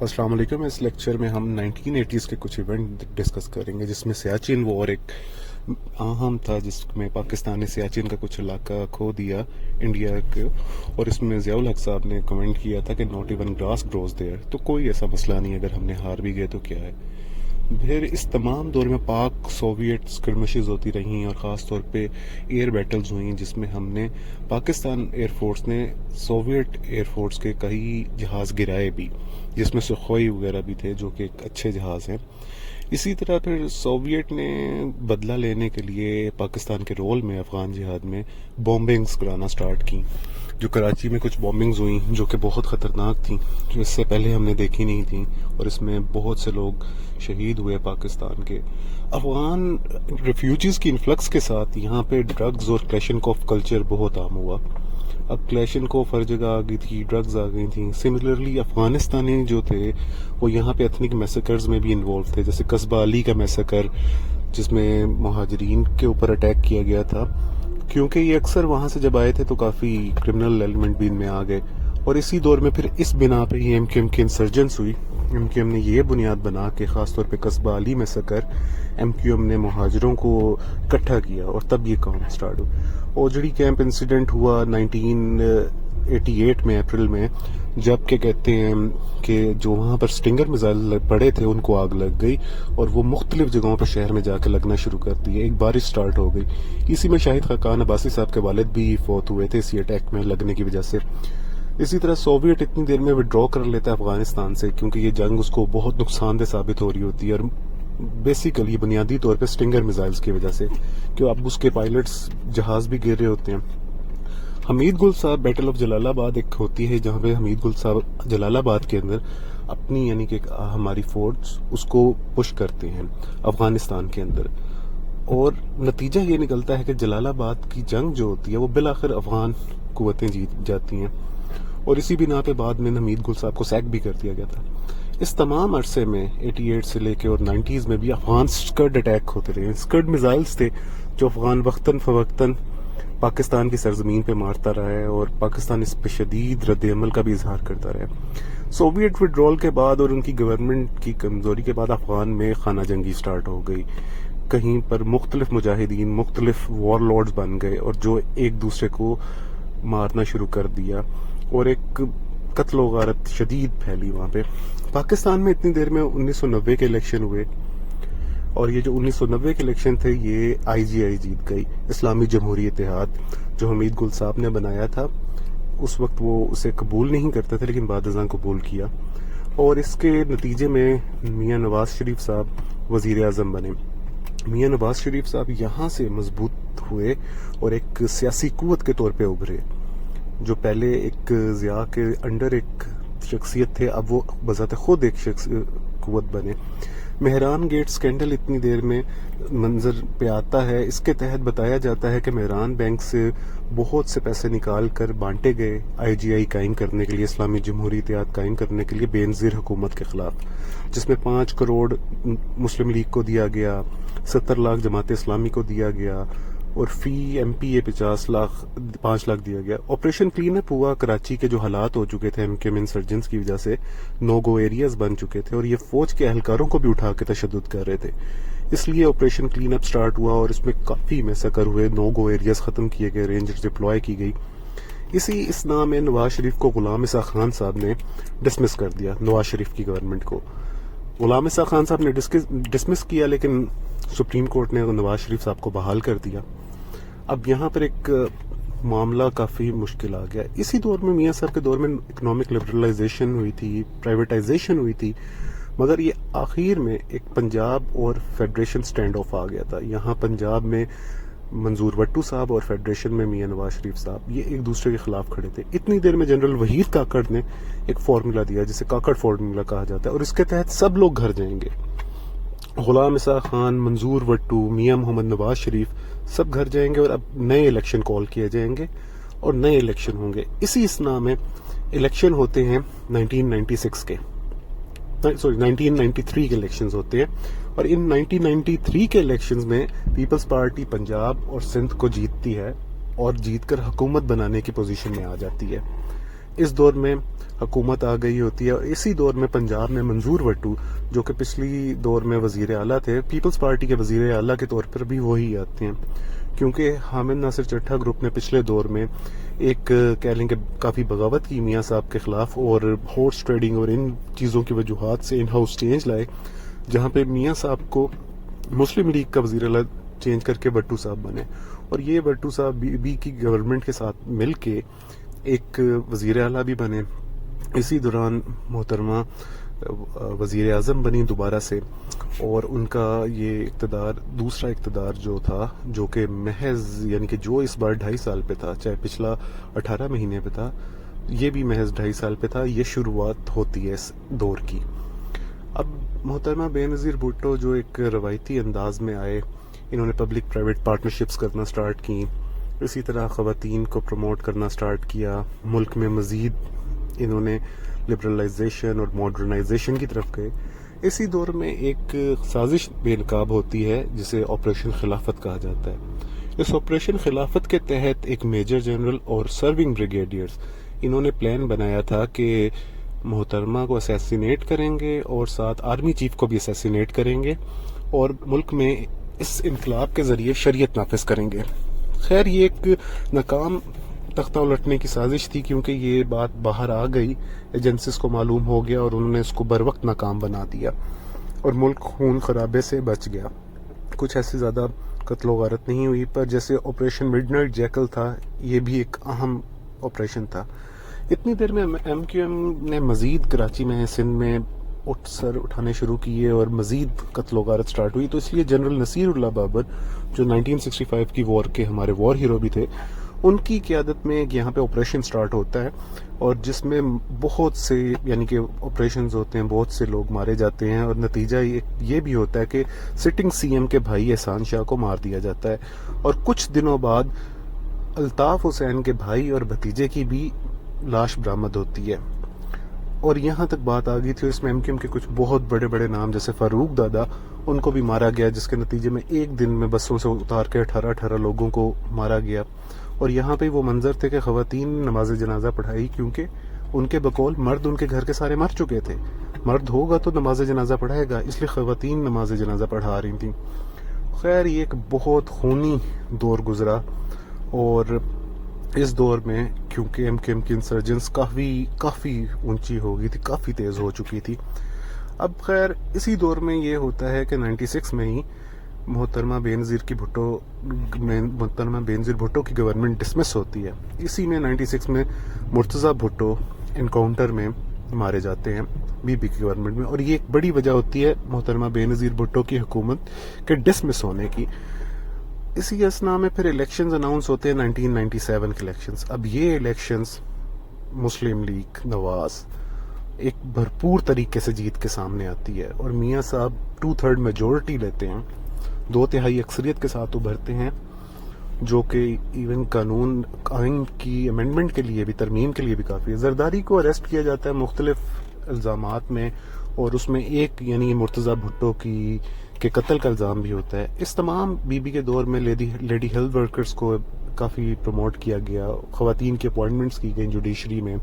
السلام علیکم. اس لیکچر میں ہم 1980s کے کچھ ایونٹ ڈسکس کریں گے، جس میں سیاچن وار ایک اہم تھا، جس میں پاکستان نے سیاچن کا کچھ علاقہ کھو دیا انڈیا کو، اور اس میں ضیاء الحق صاحب نے کمنٹ کیا تھا کہ not even grass grows there. تو کوئی ایسا مسئلہ نہیں ہے، اگر ہم نے ہار بھی گئے تو کیا ہے. پھر اس تمام دور میں پاک سوویٹ اسکرمشز ہوتی رہیں، اور خاص طور پہ ایئر بیٹلز ہوئیں، جس میں ہم نے پاکستان ایئر فورس نے سوویٹ ایئر فورس کے کئی جہاز گرائے بھی، جس میں سخوئی وغیرہ بھی تھے، جو کہ ایک اچھے جہاز ہیں. اسی طرح پھر سوویٹ نے بدلہ لینے کے لیے پاکستان کے رول میں افغان جہاد میں بومبنگز کرانا سٹارٹ کی، جو کراچی میں کچھ بومبنگز ہوئیں جو کہ بہت خطرناک تھیں، جو اس سے پہلے ہم نے دیکھی نہیں تھیں، اور اس میں بہت سے لوگ شہید ہوئے پاکستان کے. افغان ریفیوجیز کی انفلکس کے ساتھ یہاں پہ ڈرگز اور کلیشنکوف کلچر بہت عام ہوا. اب کلیشنکوف ہر جگہ آ گئی تھی، ڈرگز آ گئی تھیں. سملرلی افغانستانی جو تھے وہ یہاں پہ ایتھنک میسیکرز میں بھی انوالو تھے، جیسے قصبہ علی کا میسیکر، جس میں مہاجرین کے اوپر اٹیک کیا گیا تھا. کیونکہ یہ اکثر وہاں سے جب آئے تھے تو کافی کرمنل ایلیمنٹ بھی ان میں آ گئے، اور اسی دور میں پھر اس بنا پہ ہی ایم کیو ایم کی انسرجنس ہوئی. ایم کیو ایم نے یہ بنیاد بنا کے خاص طور پہ قصبہ علی میں سکر ایم کیو ایم نے مہاجروں کو اکٹھا کیا، اور تب یہ کام سٹارٹ ہو. اوجڑی کیمپ انسیڈنٹ ہوا 1988 میں اپریل میں، جب کہ کہتے ہیں کہ جو وہاں پر سٹنگر میزائل پڑے تھے ان کو آگ لگ گئی، اور وہ مختلف جگہوں پر شہر میں جا کے لگنا شروع کر دی. ایک بارش سٹارٹ ہو گئی. اسی میں شاہد خاقان عباسی صاحب کے والد بھی فوت ہوئے تھے اسی اٹیک میں لگنے کی وجہ سے. اسی طرح سوویٹ اتنی دیر میں وڈرا کر لیتا ہے افغانستان سے، کیونکہ یہ جنگ اس کو بہت نقصان دہ ثابت ہو رہی ہوتی ہے، اور بیسیکلی بنیادی طور پہ سٹنگر میزائلز کی وجہ سے، کہ اب اس کے پائلٹس جہاز بھی گر رہے ہوتے ہیں. حمید گل صاحب بیٹل آف جلال آباد ایک ہوتی ہے، جہاں پہ حمید گل صاحب جلال آباد کے اندر اپنی یعنی کہ ہماری فورس اس کو پش کرتے ہیں افغانستان کے اندر، اور نتیجہ یہ نکلتا ہے کہ جلال آباد کی جنگ جو ہوتی ہے وہ بالآخر افغان قوتیں جیت جاتی ہیں، اور اسی بنا پہ بعد میں حمید گل صاحب کو سیک بھی کر دیا گیا تھا. اس تمام عرصے میں 88 سے لے کے اور 90s میں بھی افغان اسکڈ اٹیک ہوتے رہے. اسکڈ میزائلز تھے جو افغان وقتاً فوقتاً پاکستان کی سرزمین پہ مارتا رہا ہے، اور پاکستان اس پہ شدید رد عمل کا بھی اظہار کرتا رہا. سوویٹ وڈرول کے بعد اور ان کی گورنمنٹ کی کمزوری کے بعد افغان میں خانہ جنگی سٹارٹ ہو گئی. کہیں پر مختلف مجاہدین مختلف وار لارڈز بن گئے، اور جو ایک دوسرے کو مارنا شروع کر دیا، اور ایک قتل و غارت شدید پھیلی وہاں پہ. پاکستان میں اتنی دیر میں 1990 کے الیکشن ہوئے، اور یہ جو 1990 کے الیکشن تھے یہ آئی جی آئی جیت گئی، اسلامی جمہوری اتحاد، جو حمید گل صاحب نے بنایا تھا. اس وقت وہ اسے قبول نہیں کرتے تھے، لیکن بعد ازاں قبول کیا، اور اس کے نتیجے میں میاں نواز شریف صاحب وزیر اعظم بنے. میاں نواز شریف صاحب یہاں سے مضبوط ہوئے اور ایک سیاسی قوت کے طور پہ ابھرے. جو پہلے ایک ضیاء کے انڈر ایک شخصیت تھے، اب وہ بذات خود ایک قوت بنے. مہران گیٹ سکینڈل اتنی دیر میں منظر پہ آتا ہے. اس کے تحت بتایا جاتا ہے کہ مہران بینک سے بہت سے پیسے نکال کر بانٹے گئے آئی جی آئی قائم کرنے کے لیے، اسلامی جمہوری اتحاد قائم کرنے کے لیے بے نظیر حکومت کے خلاف، جس میں 5 کروڑ مسلم لیگ کو دیا گیا، 70 لاکھ جماعت اسلامی کو دیا گیا، اور فی ایم پی اے 5 لاکھ دیا گیا. آپریشن کلین اپ ہوا. کراچی کے جو حالات ہو چکے تھے ایم کیو ایم انسرجنس کی وجہ سے نو گو ایریاز بن چکے تھے، اور یہ فوج کے اہلکاروں کو بھی اٹھا کے تشدد کر رہے تھے، اس لیے آپریشن کلین اپ سٹارٹ ہوا، اور اس میں کافی میسیکر ہوئے، نو گو ایریاز ختم کیے گئے، رینجرز ڈپلوائے کی گئی. اسی اسنا میں نواز شریف کو غلام اسحاق خان صاحب نے ڈسمس کر دیا. نواز شریف کی گورنمنٹ کو غلام اسحاق خان صاحب نے ڈسمس کیا، لیکن سپریم کورٹ نے نواز شریف صاحب کو بحال کر دیا. اب یہاں پر ایک معاملہ کافی مشکل آ گیا. اسی دور میں میاں صاحب کے دور میں اکنامک لبرلائزیشن ہوئی تھی، پرائیویٹائزیشن ہوئی تھی، مگر یہ آخر میں ایک پنجاب اور فیڈریشن سٹینڈ آف آ گیا تھا. یہاں پنجاب میں منظور وٹو صاحب اور فیڈریشن میں میاں نواز شریف صاحب یہ ایک دوسرے کے خلاف کھڑے تھے. اتنی دیر میں جنرل وحید کاکڑ نے ایک فارمولا دیا جسے کاکڑ فارمولا کہا جاتا ہے، اور اس کے تحت سب لوگ گھر جائیں گے. غلام اسحاق خان، منظور وٹو، میاں محمد نواز شریف سب گھر جائیں گے، اور اب نئے الیکشن کال کیے جائیں گے اور نئے الیکشن ہوں گے. اسی اسنا میں الیکشن ہوتے ہیں 1996 کے، 1993 کے الیکشنز ہوتے ہیں، اور ان 1993 کے الیکشنز میں پیپلز پارٹی پنجاب اور سندھ کو جیتتی ہے، اور جیت کر حکومت بنانے کی پوزیشن میں آ جاتی ہے. اس دور میں حکومت آ گئی ہوتی ہے، اور اسی دور میں پنجاب میں منظور وٹو جو کہ پچھلی دور میں وزیر اعلیٰ تھے، پیپلز پارٹی کے وزیر اعلیٰ کے طور پر بھی وہی آتے ہیں، کیونکہ حامد ناصر چٹھا گروپ نے پچھلے دور میں ایک کہہ لیں کہ کافی بغاوت کی میاں صاحب کے خلاف، اور ہارس ٹریڈنگ اور ان چیزوں کی وجوہات سے ان ہاؤس چینج لائے، جہاں پہ میاں صاحب کو مسلم لیگ کا وزیر اعلیٰ چینج کر کے بٹو صاحب بنے، اور یہ بٹو صاحب بی بی کی گورنمنٹ کے ساتھ مل کے ایک وزیر اعلیٰ بھی بنے۔ اسی دوران محترمہ وزیر اعظم بنی دوبارہ سے، اور ان کا یہ اقتدار دوسرا اقتدار جو تھا، جو کہ محض یعنی کہ جو اس بار 2.5 سال پہ تھا، چاہے پچھلا 18 مہینے پہ تھا، یہ بھی محض 2.5 سال پہ تھا۔ یہ شروعات ہوتی ہے اس دور کی۔ اب محترمہ بے نظیر بھٹو جو ایک روایتی انداز میں آئے، انہوں نے پبلک پرائیویٹ پارٹنرشپس کرنا سٹارٹ کی، اسی طرح خواتین کو پروموٹ کرنا سٹارٹ کیا، ملک میں مزید انہوں نے لبرلائزیشن اور ماڈرنائزیشن کی طرف گئے۔ اسی دور میں ایک سازش بے نقاب ہوتی ہے جسے آپریشن خلافت کہا جاتا ہے۔ اس آپریشن خلافت کے تحت ایک میجر جنرل اور سرونگ بریگیڈیئرز انہوں نے پلان بنایا تھا کہ محترمہ کو اسیسینیٹ کریں گے اور ساتھ آرمی چیف کو بھی اسیسینیٹ کریں گے، اور ملک میں اس انقلاب کے ذریعے شریعت نافذ کریں گے۔ خیر یہ ایک ناکام تختہ الٹنے کی سازش تھی، کیونکہ یہ بات باہر آ گئی، ایجنسیز کو معلوم ہو گیا، اور انہوں نے اس کو بر وقت ناکام بنا دیا، اور ملک خون خرابے سے بچ گیا۔ کچھ ایسی زیادہ قتل و غارت نہیں ہوئی، پر جیسے آپریشن مڈ نائٹ جیکل تھا، یہ بھی ایک اہم آپریشن تھا۔ اتنی دیر میں ایم کیو ایم نے مزید کراچی میں سندھ میں سر اٹھانے شروع کیے، اور مزید قتل و غارت سٹارٹ ہوئی، تو اس لیے جنرل نصیر اللہ بابر جو 1965 کی وار کے ہمارے وار ہیرو بھی تھے، ان کی قیادت میں یہاں پہ آپریشن سٹارٹ ہوتا ہے، اور جس میں بہت سے یعنی کہ آپریشنز ہوتے ہیں، بہت سے لوگ مارے جاتے ہیں، اور نتیجہ یہ بھی ہوتا ہے کہ سٹنگ سی ایم کے بھائی احسان شاہ کو مار دیا جاتا ہے، اور کچھ دنوں بعد الطاف حسین کے بھائی اور بھتیجے کی بھی لاش برآمد ہوتی ہے۔ اور یہاں تک بات آ گئی تھی، اس میں ایم کیو ایم کے کچھ بہت بڑے بڑے نام جیسے فاروق دادا، ان کو بھی مارا گیا، جس کے نتیجے میں ایک دن میں بسوں سے اتار کے 18 لوگوں کو مارا گیا۔ اور یہاں پہ وہ منظر تھے کہ خواتین نماز جنازہ پڑھائی، کیونکہ ان کے بقول مرد ان کے گھر کے سارے مر چکے تھے، مرد ہوگا تو نماز جنازہ پڑھائے گا، اس لیے خواتین نماز جنازہ پڑھا رہی تھیں۔ خیر یہ ایک بہت خونی دور گزرا، اور اس دور میں کیونکہ ایم کیو ایم کی انسرجنس کافی اونچی ہو گئی تھی، کافی تیز ہو چکی تھی۔ اب خیر اسی دور میں یہ ہوتا ہے کہ 96 میں ہی محترمہ بے نظیر بھٹو کی گورنمنٹ ڈسمس ہوتی ہے۔ اسی میں 96 میں مرتضیٰ بھٹو انکاؤنٹر میں مارے جاتے ہیں بی بی کی گورنمنٹ میں، اور یہ ایک بڑی وجہ ہوتی ہے محترمہ بے نظیر بھٹو کی حکومت کے ڈسمس ہونے کی۔ اسی اسنا میں پھر الیکشنز اناؤنس ہوتے ہیں، 1997 کے الیکشنز۔ اب یہ الیکشنز مسلم لیگ نواز ایک بھرپور طریقے سے جیت کے سامنے آتی ہے، اور میاں صاحب 2/3 میجورٹی لیتے ہیں، 2/3 اکثریت کے ساتھ ابھرتے ہیں، جو کہ ایون قانون آئین کی امینڈمنٹ کے لیے بھی، ترمیم کے لیے بھی کافی ہے۔ زرداری کو اریسٹ کیا جاتا ہے مختلف الزامات میں، اور اس میں ایک یعنی مرتضیٰ بھٹو کے قتل کا الزام بھی ہوتا ہے۔ اس تمام بی بی کے دور میں لیڈی ہیلتھ ورکرز کو کافی پروموٹ کیا گیا، خواتین کی اپوائنٹمنٹس کی گئیں جوڈیشری میں،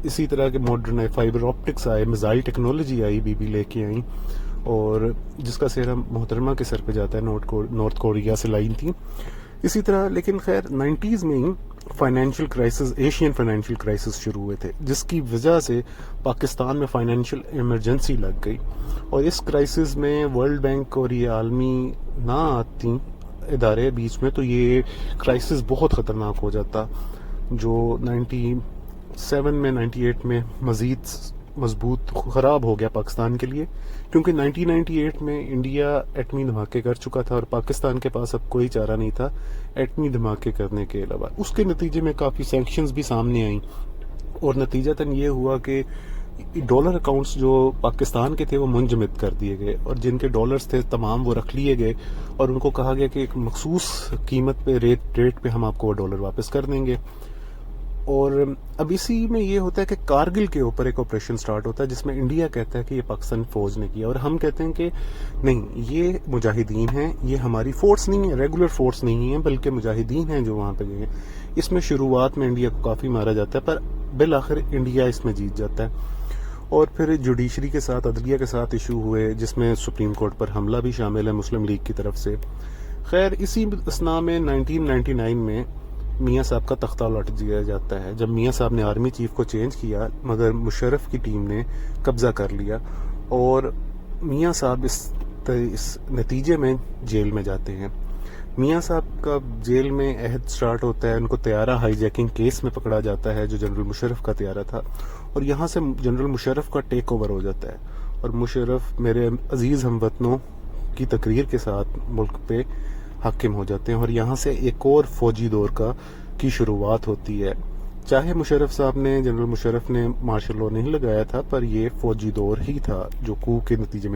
اسی طرح کے ماڈرن فائبر آپٹکس آئے، میزائل ٹیکنالوجی آئی، بی بی لے کے آئیں، اور جس کا سہرا محترمہ کے سر پہ جاتا ہے، نارتھ کوریا سے لائن تھی۔ اسی طرح لیکن خیر 90s میں ہی financial crisis, Asian financial crisis شروع ہوئے تھے، جس کی وجہ سے پاکستان میں فائنینشیل ایمرجنسی لگ گئی، اور اس کرائسس میں ورلڈ بینک اور یہ عالمی نہ آتی ادارے بیچ میں، تو یہ کرائسس بہت خطرناک ہو جاتا، جو 97 میں 98 میں مزید مضبوط خراب ہو گیا پاکستان کے لیے، کیونکہ 1998 میں انڈیا ایٹمی دھماکے کر چکا تھا، اور پاکستان کے پاس اب کوئی چارہ نہیں تھا ایٹمی دھماکے کرنے کے علاوہ۔ اس کے نتیجے میں کافی سینکشنز بھی سامنے آئیں، اور نتیجتاً یہ ہوا کہ ڈالر اکاؤنٹس جو پاکستان کے تھے وہ منجمد کر دیے گئے، اور جن کے ڈالرز تھے تمام وہ رکھ لیے گئے، اور ان کو کہا گیا کہ ایک مخصوص قیمت پہ ریٹ پہ ہم آپ کو وہ ڈالر واپس کر دیں گے۔ اور اب اسی میں یہ ہوتا ہے کہ کارگل کے اوپر ایک آپریشن سٹارٹ ہوتا ہے جس میں انڈیا کہتا ہے کہ یہ پاکستان فوج نے کیا، اور ہم کہتے ہیں کہ نہیں، یہ مجاہدین ہیں، یہ ہماری فورس نہیں ہے، ریگولر فورس نہیں ہے، بلکہ مجاہدین ہیں جو وہاں پہ گئے ہیں۔ اس میں شروعات میں انڈیا کو کافی مارا جاتا ہے، پر بالآخر انڈیا اس میں جیت جاتا ہے۔ اور پھر جوڈیشری کے ساتھ، عدلیہ کے ساتھ ایشو ہوئے، جس میں سپریم کورٹ پر حملہ بھی شامل ہے مسلم لیگ کی طرف سے۔ خیر اسی اسنا میں 1999 میں میاں صاحب کا تختہ الٹ دیا جاتا ہے، جب میاں صاحب نے آرمی چیف کو چینج کیا، مگر مشرف کی ٹیم نے قبضہ کر لیا، اور میاں صاحب اس نتیجے میں جیل میں جاتے ہیں۔ میاں صاحب کا جیل میں عہد سٹارٹ ہوتا ہے، ان کو طیارہ ہائی جیکنگ کیس میں پکڑا جاتا ہے جو جنرل مشرف کا طیارہ تھا، اور یہاں سے جنرل مشرف کا ٹیک اوور ہو جاتا ہے، اور مشرف میرے عزیز ہم وطنوں کی تقریر کے ساتھ ملک پہ حاکم ہو جاتے ہیں، اور یہاں سے ایک اور فوجی دور کی شروعات ہوتی ہے۔ چاہے مشرف صاحب نے، جنرل مشرف نے مارشل لاء نہیں لگایا تھا، پر یہ فوجی دور ہی تھا جو کو کے نتیجے میں